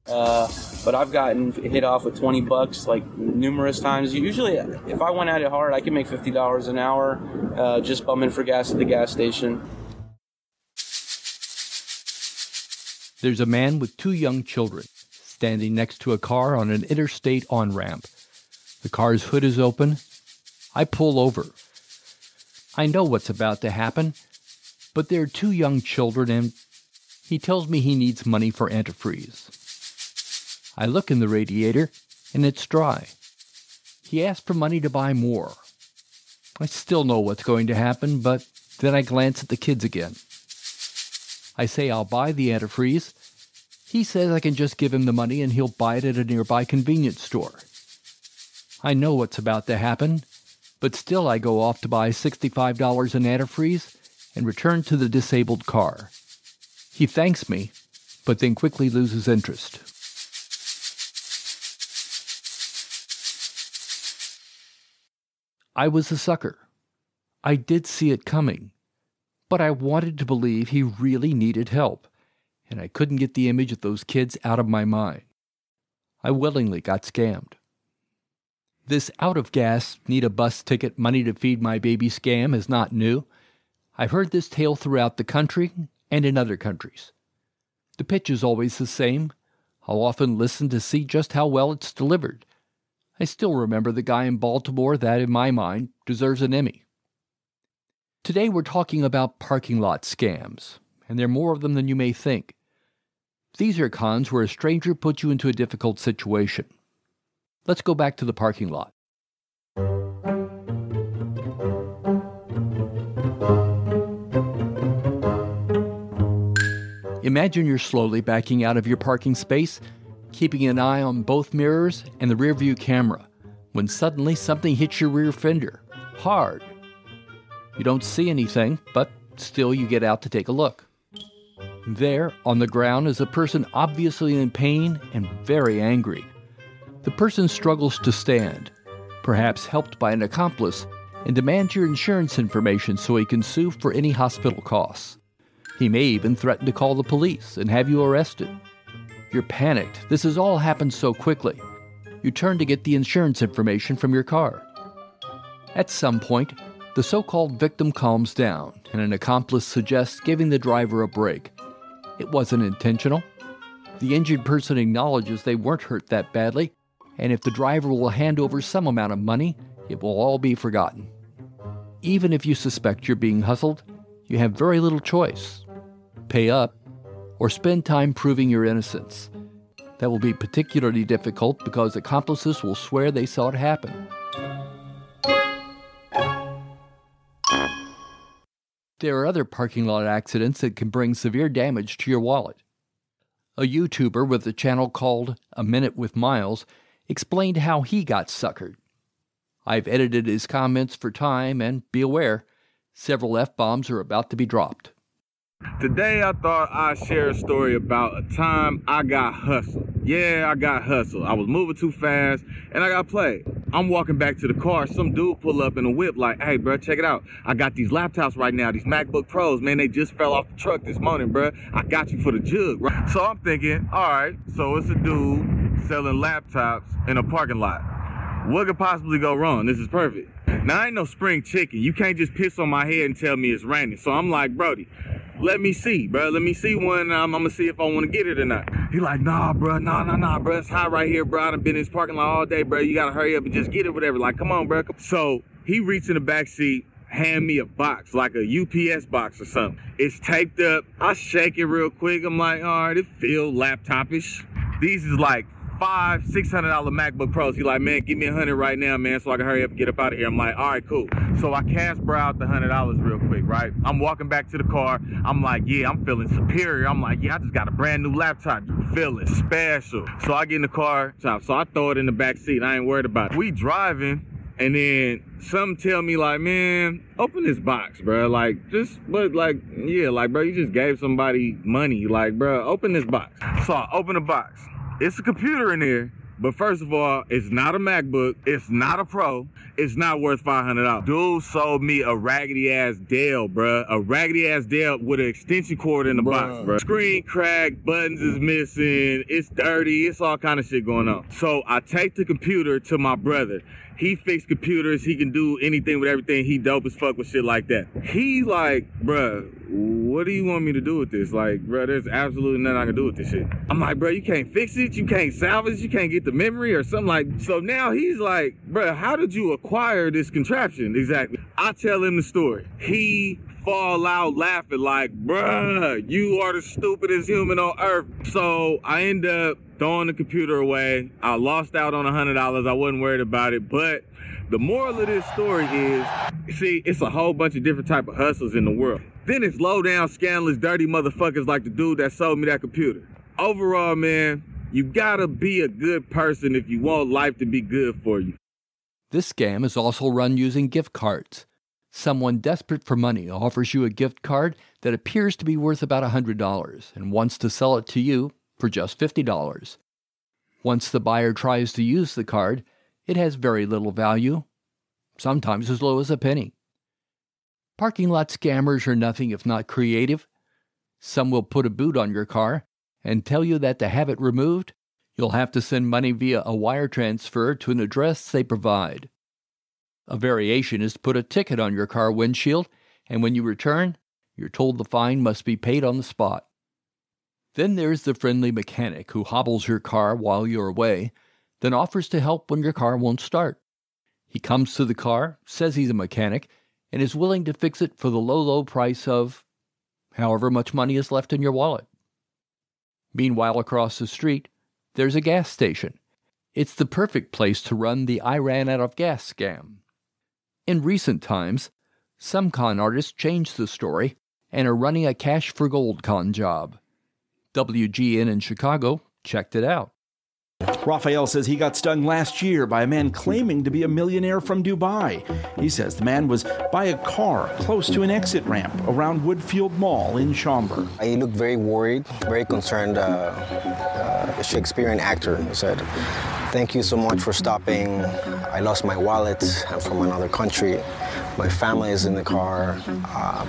But I've gotten hit off with 20 bucks like numerous times. Usually, if I went at it hard, I can make $50 an hour just bumming for gas at the gas station. There's a man with 2 young children standing next to a car on an interstate on-ramp. The car's hood is open. I pull over. I know what's about to happen, but there are 2 young children and he tells me he needs money for antifreeze. I look in the radiator and it's dry. He asked for money to buy more. I still know what's going to happen, but then I glance at the kids again. I say I'll buy the antifreeze. He says I can just give him the money and he'll buy it at a nearby convenience store. I know what's about to happen, but still I go off to buy $65 in antifreeze and return to the disabled car. He thanks me, but then quickly loses interest. I was a sucker. I did see it coming, but I wanted to believe he really needed help, and I couldn't get the image of those kids out of my mind. I willingly got scammed. This out-of-gas, need-a-bus ticket, money-to-feed-my-baby scam is not new. I've heard this tale throughout the country and in other countries. The pitch is always the same. I'll often listen to see just how well it's delivered. I still remember the guy in Baltimore that, in my mind, deserves an Emmy. Today we're talking about parking lot scams, and there are more of them than you may think. These are cons where a stranger puts you into a difficult situation. Let's go back to the parking lot. Imagine you're slowly backing out of your parking space, keeping an eye on both mirrors and the rearview camera, when suddenly something hits your rear fender, hard. You don't see anything, but still you get out to take a look. There, on the ground, is a person obviously in pain and very angry. The person struggles to stand, perhaps helped by an accomplice, and demands your insurance information so he can sue for any hospital costs. He may even threaten to call the police and have you arrested. You're panicked. This has all happened so quickly. You turn to get the insurance information from your car. At some point, the so-called victim calms down, and an accomplice suggests giving the driver a break. It wasn't intentional. The injured person acknowledges they weren't hurt that badly, and if the driver will hand over some amount of money, it will all be forgotten. Even if you suspect you're being hustled, you have very little choice. Pay up, or spend time proving your innocence. That will be particularly difficult because accomplices will swear they saw it happen. There are other parking lot accidents that can bring severe damage to your wallet. A YouTuber with a channel called A Minute with Miles explained how he got suckered. I've edited his comments for time, and be aware, several F-bombs are about to be dropped. Today I thought I'd share a story about a time I got hustled. Yeah, I got hustled. I was moving too fast and I got played. I'm walking back to the car. Some dude pull up in a whip like, hey, bro, check it out. I got these laptops right now, these MacBook Pros. Man, they just fell off the truck this morning, bro. I got you for the jug, right? So I'm thinking, all right, so it's a dude selling laptops in a parking lot. What could possibly go wrong? This is perfect. Now, I ain't no spring chicken. You can't just piss on my head and tell me it's raining. So I'm like, Brody, let me see, bro. Let me see one. I'm going to see if I want to get it or not. He like, nah, bro. Nah, bro. It's hot right here, bro. I done been in this parking lot all day, bro. You got to hurry up and just get it, whatever. Like, come on, bro. So he reached in the back seat, hand me a box, like a UPS box or something. It's taped up. I shake it real quick. I'm like, all right, it feels laptop-ish. These is like $500-$600 MacBook Pros. He like, man, give me $100 right now, man, so I can hurry up and get up out of here. I'm like, all right, cool. So I cash bro out the $100 real quick, right? I'm walking back to the car. I'm like, yeah, I'm feeling superior. I'm like, yeah, I just got a brand new laptop. Feeling special. So I get in the car, so I throw it in the back seat. I ain't worried about it. We driving, and then some tell me like, man, open this box, bro. Like, yeah, like, bro, you just gave somebody money. Like, bro, open this box. So I open the box. It's a computer in there, But first of all, it's not a MacBook. It's not a Pro. It's not worth $500. Dude sold me a raggedy-ass Dell, bruh. A raggedy-ass Dell with an extension cord in the box, bruh. Screen cracked, buttons is missing, it's dirty, it's all kind of shit going on. So I take the computer to my brother. He fixed computers. He can do anything with everything. He dope as fuck with shit like that. He like, bruh, what do you want me to do with this? Like, bruh, there's absolutely nothing I can do with this shit. I'm like, bruh, you can't fix it. You can't salvage. You can't get the memory or something like. So now he's like, bruh, how did you acquire this contraption exactly? I tell him the story. He fall out laughing like, bruh, you are the stupidest human on earth. So I end up throwing the computer away. I lost out on $100. I wasn't worried about it. But the moral of this story is, see, it's a whole bunch of different type of hustles in the world. Then it's low down, scandalous, dirty motherfuckers like the dude that sold me that computer. Overall, man, you gotta be a good person if you want life to be good for you. This scam is also run using gift cards. Someone desperate for money offers you a gift card that appears to be worth about $100 and wants to sell it to you for just $50. Once the buyer tries to use the card, it has very little value, sometimes as low as a penny. Parking lot scammers are nothing if not creative. Some will put a boot on your car and tell you that to have it removed, you'll have to send money via a wire transfer to an address they provide. A variation is to put a ticket on your car windshield, and when you return, you're told the fine must be paid on the spot. Then there's the friendly mechanic who hobbles your car while you're away, then offers to help when your car won't start. He comes to the car, says he's a mechanic, and is willing to fix it for the low price of however much money is left in your wallet. Meanwhile, across the street, there's a gas station. It's the perfect place to run the I ran out of gas scam. In recent times, some con artists changed the story and are running a cash for gold con job. WGN in Chicago checked it out. Raphael says he got stung last year by a man claiming to be a millionaire from Dubai. He says the man was by a car close to an exit ramp around Woodfield Mall in Schaumburg. He looked very worried, very concerned, a Shakespearean actor. He said, "Thank you so much for stopping. I lost my wallet. I'm from another country. My family is in the car.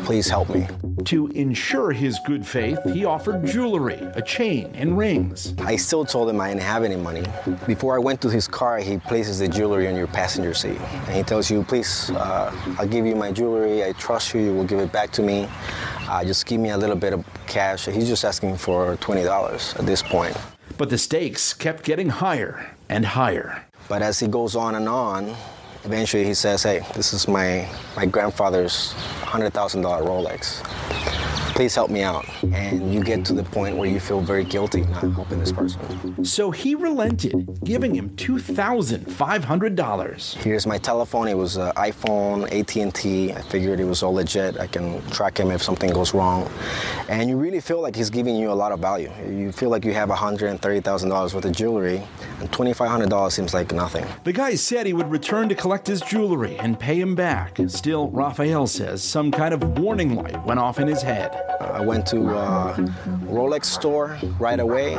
Please help me." To ensure his good faith, he offered jewelry, a chain, and rings. I still told him I didn't have any money. Before I went to his car, he places the jewelry on your passenger seat. And he tells you, "Please, I'll give you my jewelry. I trust you. You will give it back to me. Just give me a little bit of cash." He's just asking for $20 at this point. But the stakes kept getting higher and higher. But as he goes on and on, eventually he says, "Hey, this is my grandfather's $100,000 Rolex. Please help me out." And you get to the point where you feel very guilty not helping this person. So he relented, giving him $2,500. Here's my telephone. It was an iPhone, AT&T. I figured it was all legit. I can track him if something goes wrong. And you really feel like he's giving you a lot of value. You feel like you have $130,000 worth of jewelry, and $2,500 seems like nothing. The guy said he would return to collect his jewelry and pay him back. Still, Raphael says some kind of warning light went off in his head. I went to a Rolex store right away.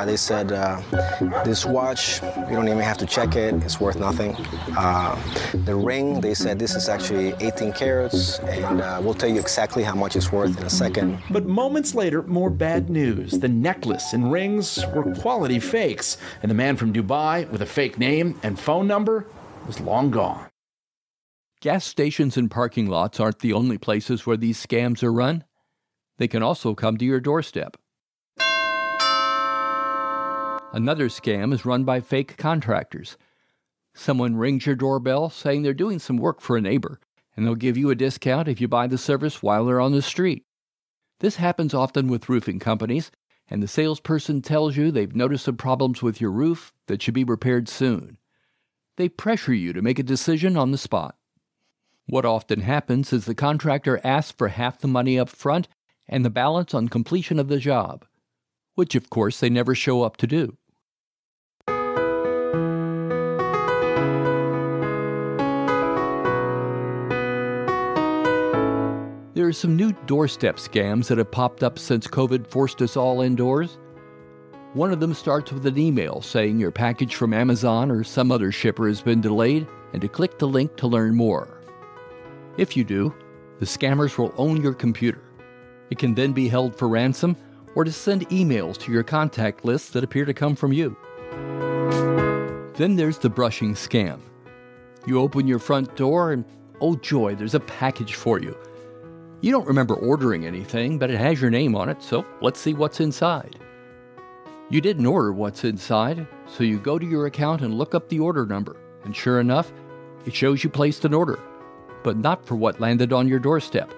They said, this watch, you don't even have to check it. It's worth nothing. The ring, they said this is actually 18 carats, and we'll tell you exactly how much it's worth in a second. But moments later, more bad news. The necklace and rings were quality fakes, and the man from Dubai with a fake name and phone number was long gone. Gas stations and parking lots aren't the only places where these scams are run. They can also come to your doorstep. Another scam is run by fake contractors. Someone rings your doorbell saying they're doing some work for a neighbor, and they'll give you a discount if you buy the service while they're on the street. This happens often with roofing companies, and the salesperson tells you they've noticed some problems with your roof that should be repaired soon. They pressure you to make a decision on the spot. What often happens is the contractor asks for half the money up front and the balance on completion of the job, which of course they never show up to do. There are some new doorstep scams that have popped up since COVID forced us all indoors. One of them starts with an email saying your package from Amazon or some other shipper has been delayed and to click the link to learn more. If you do, the scammers will own your computer. It can then be held for ransom or to send emails to your contact list that appear to come from you. Then there's the brushing scam. You open your front door and, oh joy, there's a package for you. You don't remember ordering anything, but it has your name on it, so let's see what's inside. You didn't order what's inside, so you go to your account and look up the order number, and sure enough, it shows you placed an order, but not for what landed on your doorstep.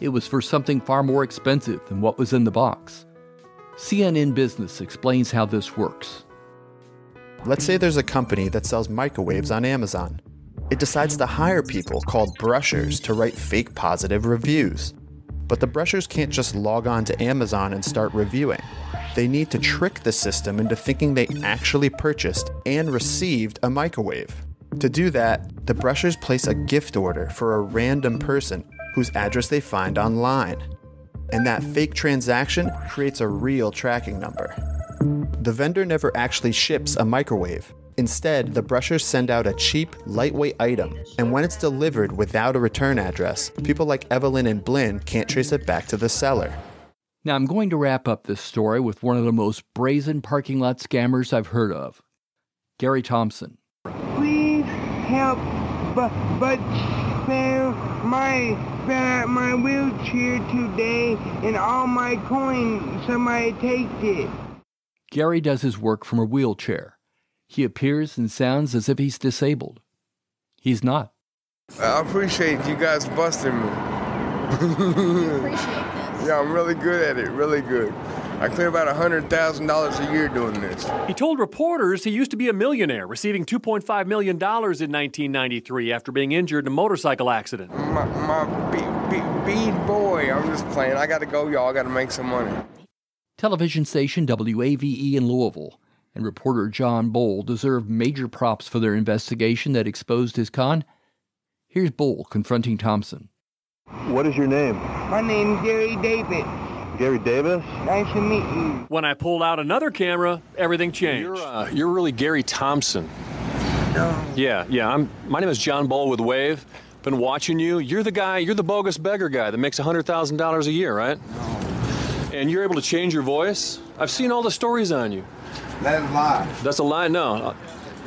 It was for something far more expensive than what was in the box. CNN Business explains how this works. Let's say there's a company that sells microwaves on Amazon. It decides to hire people called brushers to write fake positive reviews. But the brushers can't just log on to Amazon and start reviewing. They need to trick the system into thinking they actually purchased and received a microwave. To do that, the brushers place a gift order for a random person whose address they find online. And that fake transaction creates a real tracking number. The vendor never actually ships a microwave. Instead, the brushers send out a cheap, lightweight item, and when it's delivered without a return address, people like Evelyn and Blinn can't trace it back to the seller. Now I'm going to wrap up this story with one of the most brazen parking lot scammers I've heard of. Gary Thompson. Please help, but spare my wheelchair today and all my coins. Somebody take it. Gary does his work from a wheelchair. He appears and sounds as if he's disabled. He's not. I appreciate you guys busting me. Appreciate this. Yeah, I'm really good at it, really good. I clear about $100,000 a year doing this. He told reporters he used to be a millionaire, receiving $2.5 million in 1993 after being injured in a motorcycle accident. My bead boy, I'm just playing. I gotta go, y'all. I gotta make some money. Television station WAVE in Louisville and reporter John Bowl deserve major props for their investigation that exposed his con. Here's Bowl confronting Thompson. What is your name? My name's Gary David. Gary Davis? Nice to meet you. When I pulled out another camera, everything changed. You're really Gary Thompson. No. Yeah. My name is John Bowl with Wave. Been watching you. You're the bogus beggar guy that makes $100,000 a year, right? No. And you're able to change your voice? I've seen all the stories on you. That's a lie. That's a lie? No.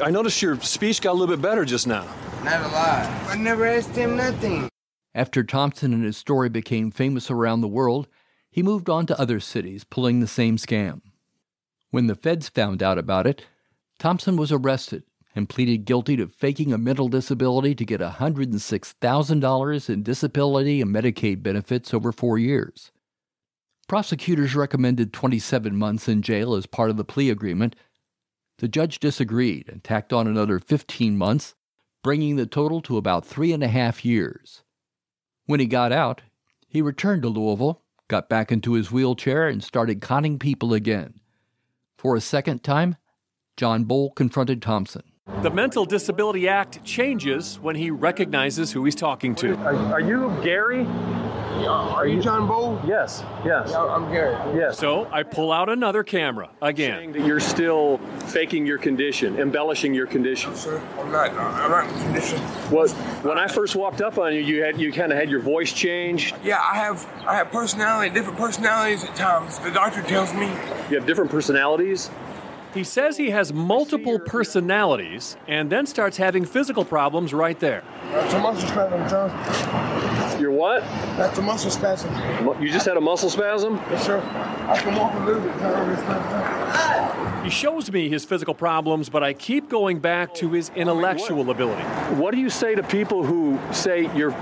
I noticed your speech got a little bit better just now. Not a lie. I never asked him nothing. After Thompson and his story became famous around the world, he moved on to other cities, pulling the same scam. When the feds found out about it, Thompson was arrested and pleaded guilty to faking a mental disability to get $106,000 in disability and Medicaid benefits over 4 years. Prosecutors recommended 27 months in jail as part of the plea agreement. The judge disagreed and tacked on another 15 months, bringing the total to about 3.5 years. When he got out, he returned to Louisville, got back into his wheelchair, and started conning people again. For a second time, John Bowl confronted Thompson. The Mental Disability Act changes when he recognizes who he's talking to. Are you Gary? Are you John Bowl? Yes. Yeah, I'm Gary. Yes. So I pull out another camera again. Saying that you're still faking your condition, embellishing your condition. Sir, I'm not in condition. When I first walked up on you, you kind of had your voice changed. Yeah, I have personality, different personalities at times. The doctor tells me. You have different personalities? He says he has multiple personalities and then starts having physical problems right there. That's a muscle spasm, sir. You're what? That's a muscle spasm. You just had a muscle spasm? Yes, sir. I can walk a little bit, sir. He shows me his physical problems, but I keep going back to his intellectual ability. What do you say to people who say you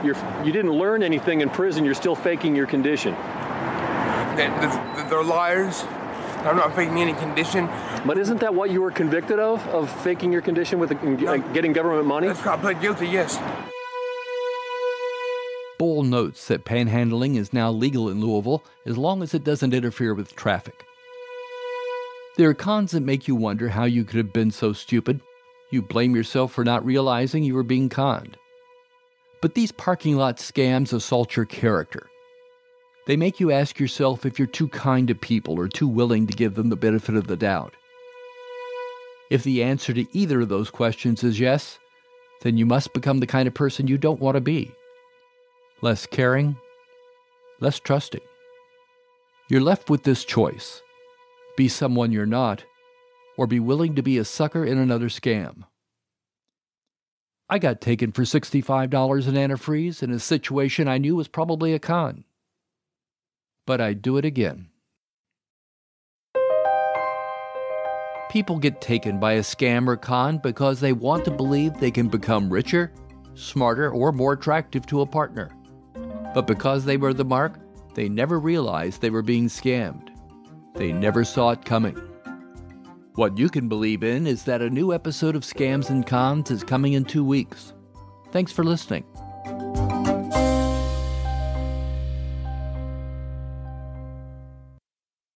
didn't learn anything in prison, you're still faking your condition? They're liars. I'm not faking any condition. But isn't that what you were convicted of faking your condition with getting government money? That's I pled guilty, yes. Bowl notes that panhandling is now legal in Louisville as long as it doesn't interfere with traffic. There are cons that make you wonder how you could have been so stupid. You blame yourself for not realizing you were being conned. But these parking lot scams assault your character. They make you ask yourself if you're too kind to people or too willing to give them the benefit of the doubt. If the answer to either of those questions is yes, then you must become the kind of person you don't want to be. Less caring, less trusting. You're left with this choice: be someone you're not, or be willing to be a sucker in another scam. I got taken for $65 in antifreeze in a situation I knew was probably a con. But I'd do it again. People get taken by a scam or con because they want to believe they can become richer, smarter, or more attractive to a partner. But because they were the mark, they never realized they were being scammed. They never saw it coming. What you can believe in is that a new episode of Scams and Cons is coming in 2 weeks. Thanks for listening.